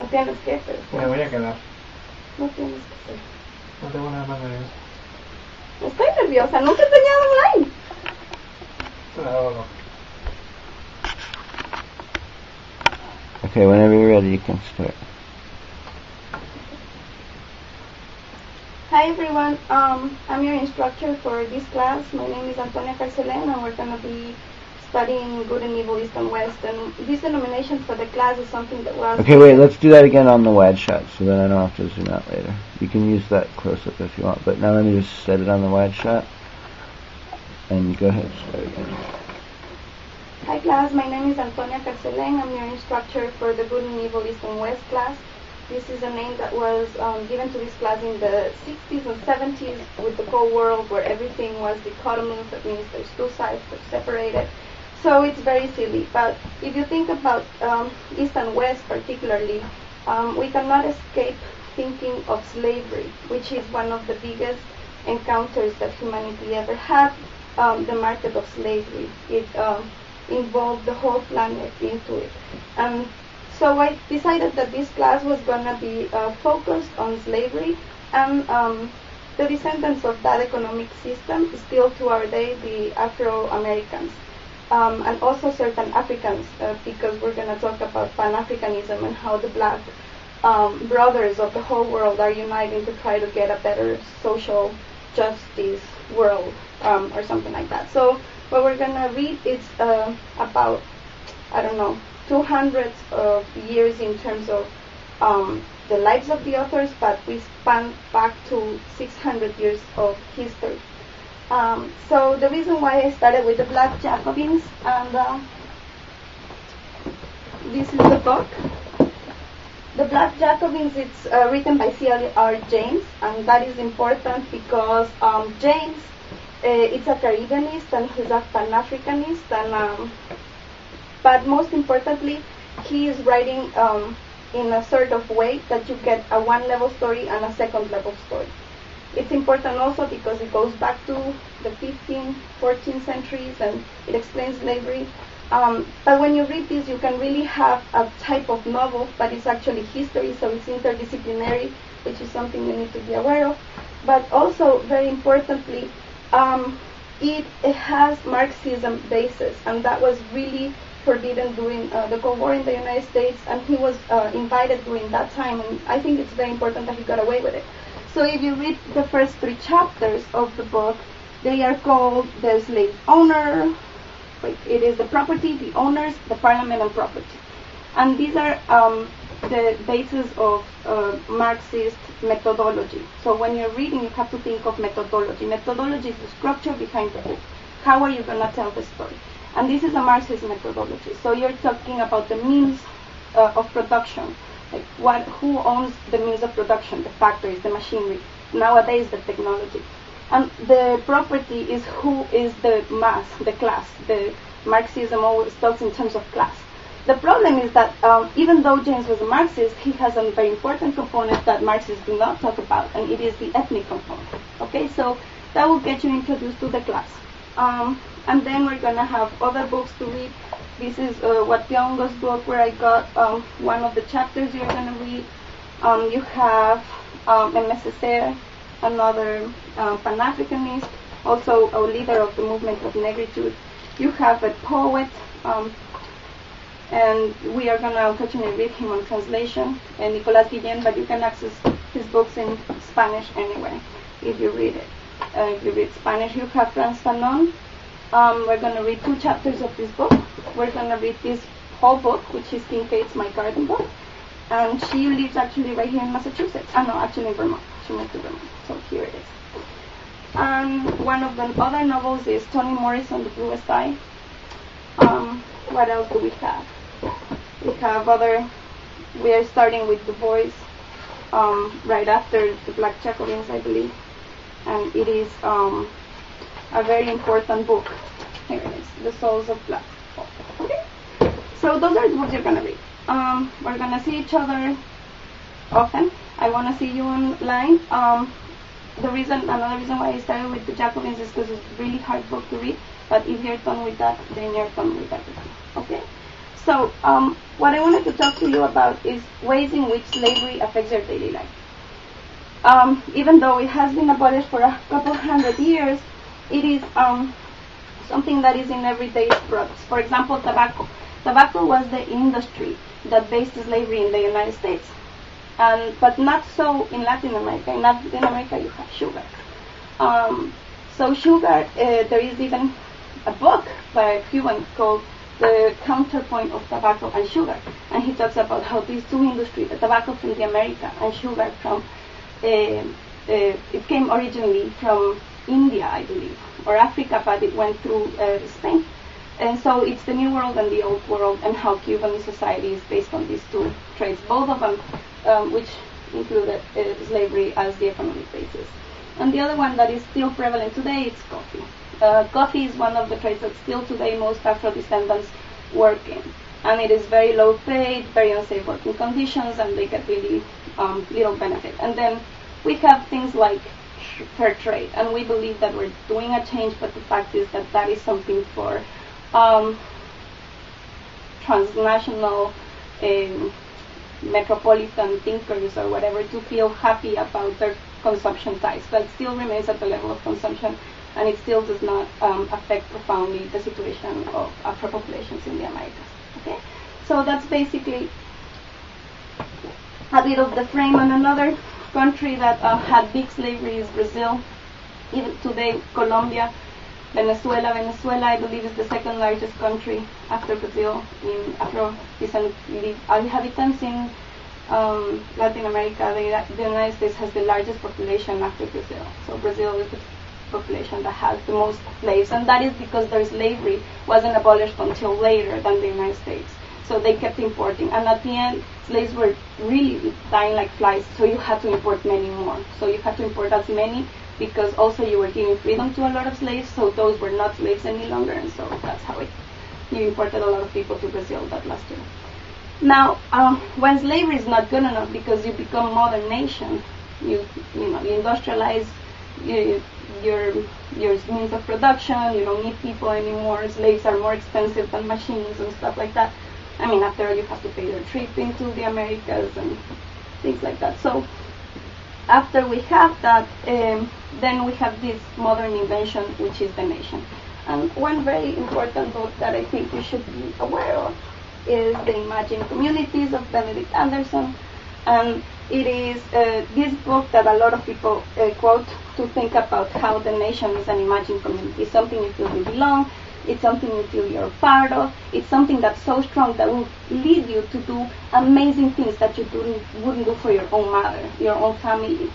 tienes que hacer. Me voy a quedar. No tienes que hacer. No tengo nada más nervioso. Estoy nerviosa, nunca he enseñado online. No. Okay, whenever you're ready, you can start. Hi everyone, I'm your instructor for this class. My name is Antonia Carcelén, and we're going to be studying good and evil, east and west. And this denomination for the class is something that was... Okay, wait, let's do that again on the wide shot, so then I don't have to zoom out later. You can use that close-up if you want, but now let me just set it on the wide shot. And go ahead, start again. Hi class, my name is Antonia Carcelén. I'm your instructor for the good and evil, east and west class. This is a name that was given to this class in the 60s and 70s with the Cold War, where everything was dichotomous. That means there's two sides, they're separated. So it's very silly. But if you think about East and West particularly, we cannot escape thinking of slavery, which is one of the biggest encounters that humanity ever had, the market of slavery. It involved the whole planet into it. So I decided that this class was going to be focused on slavery and the descendants of that economic system, still to our day, the Afro-Americans, and also certain Africans, because we're going to talk about Pan-Africanism and how the black brothers of the whole world are uniting to try to get a better social justice world, or something like that. So what we're going to read is about, I don't know, 200 of years in terms of the lives of the authors, but we span back to 600 years of history. So the reason why I started with the Black Jacobins, and this is the book. The Black Jacobins, it's written by C.R. James, and that is important because James, it's a Caribbeanist and he's a Pan-Africanist, and but most importantly, he is writing in a sort of way that you get a one-level story and a second-level story. It's important also because it goes back to the 15th, 14th centuries, and it explains slavery. But when you read this, you can really have a type of novel, but it's actually history, so it's interdisciplinary, which is something you need to be aware of. But also, very importantly, it has Marxism basis, and that was really forbidden during the Cold War in the United States, and he was invited during that time, and I think it's very important that he got away with it. So if you read the first 3 chapters of the book, they are called the slave owner, it is the property, the owners, the parliament, and property. And these are the basis of Marxist methodology. So when you're reading, you have to think of methodology. Methodology is the structure behind the book. How are you going to tell the story? And this is a Marxist methodology. So you're talking about the means of production. Like who owns the means of production? The factories, the machinery. Nowadays, the technology. And the property is who is the mass, the class. The Marxism always talks in terms of class. The problem is that even though James was a Marxist, he has a very important component that Marxists do not talk about, and it is the ethnic component. Okay, so that will get you introduced to the class. And then we're going to have other books to read. This is Wationgo's book, where I got one of the chapters you're going to read. You have MSSR, another Pan-Africanist, also a leader of the movement of negritude. You have a poet, and we are going to unfortunately read him on translation, Nicolas Guillen, but you can access his books in Spanish anyway, if you read it. If you read Spanish, you have Frantz Fanon. We're going to read 2 chapters of this book. We're going to read this whole book, which is Kincaid's My Garden book. And she lives actually right here in Massachusetts. No, actually in Vermont. She moved to Vermont. So here it is. And one of the other novels is Toni Morrison, The Bluest Eye. What else do we have? We have we are starting with Du Bois, right after the Black Jacobins, I believe. And it is a very important book. Here it is, The Souls of Black. Okay? So those are the books you're going to read. We're going to see each other often. I want to see you online. Another reason why I started with the Jacobins is because it's a really hard book to read, but if you're done with that, then you're done with everything. Okay? So what I wanted to talk to you about is ways in which slavery affects your daily life. Even though it has been abolished for a couple hundred years, it is something that is in everyday products. For example, tobacco. Tobacco was the industry that based slavery in the United States, but not so in Latin America. In Latin America, you have sugar. So sugar, there is even a book by a Cuban called The Counterpoint of Tobacco and Sugar, and he talks about how these two industries, the tobacco from the America and sugar from, it came originally from India, I believe, or Africa, but it went through Spain. And so it's the New World and the Old World, and how Cuban society is based on these two trades, both of them, which included slavery as the economic basis. And the other one that is still prevalent today is coffee. Coffee is one of the trades that still today most Afro-descendants work in. And it is very low paid, very unsafe working conditions, and they get really little benefit. And then we have things like fair trade, and we believe that we're doing a change, but the fact is that that is something for transnational metropolitan thinkers or whatever to feel happy about their consumption types, but it still remains at the level of consumption, and it still does not affect profoundly the situation of Afro populations in the Americas. Okay, so that's basically a bit of the frame. And another country that had big slavery is Brazil. Even today, Colombia, Venezuela, I believe, is the second largest country after Brazil in Afro-descent inhabitants in Latin America. The United States has the largest population after Brazil. So Brazil is the population that has the most slaves, and that is because their slavery wasn't abolished until later than the United States. So they kept importing, and at the end, slaves were really dying like flies, so you had to import many more. So you had to import as many, because also you were giving freedom to a lot of slaves, so those were not slaves any longer, and so that's how you imported a lot of people to Brazil that last year. Now, when slavery is not good enough because you become a modern nation, you industrialize your means of production, you don't need people anymore, slaves are more expensive than machines and stuff like that. I mean, after all, you have to pay your trip into the Americas and things like that. So after we have that, then we have this modern invention, which is the nation. And one very important book that I think you should be aware of is The Imagined Communities of Benedict Anderson. And it is this book that a lot of people quote to think about how the nation is an imagined community. It's something you feel you belong, it's something you feel you're part of, it's something that's so strong that will lead you to do amazing things that you wouldn't do for your own mother, your own family.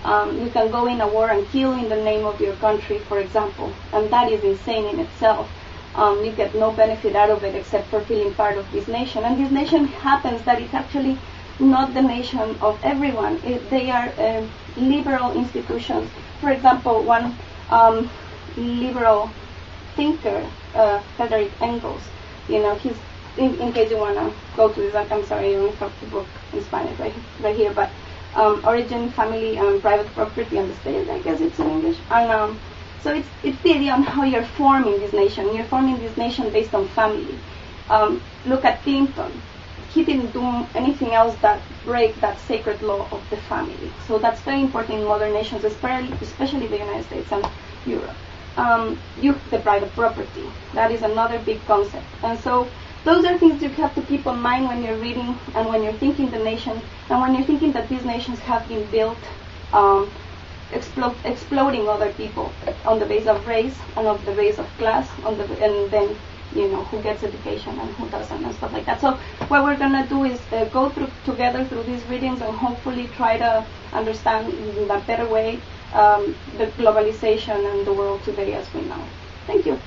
You can go in a war and kill in the name of your country, for example, and that is insane in itself. You get no benefit out of it except for feeling part of this nation. And this nation happens that it's actually not the nation of everyone. They are liberal institutions. For example, one liberal thinker, Frederick Engels, he's, in case you want to go to this, I'm sorry, I only have the book in Spanish right here, but Origin, Family, and Private Property and the State, I guess it's in English. And so it's the idea on how you're forming this nation. You're forming this nation based on family. Look at Clinton. He didn't do anything else that break that sacred law of the family. So that's very important in modern nations, especially the United States and Europe. The private property. That is another big concept. And so those are things you have to keep in mind when you're reading and when you're thinking the nation, and when you're thinking that these nations have been built exploding other people on the base of race and on the base of class, and then who gets education and who doesn't and stuff like that. So what we're going to do is go together through these readings and hopefully try to understand in a better way the globalization and the world today as we know. Thank you.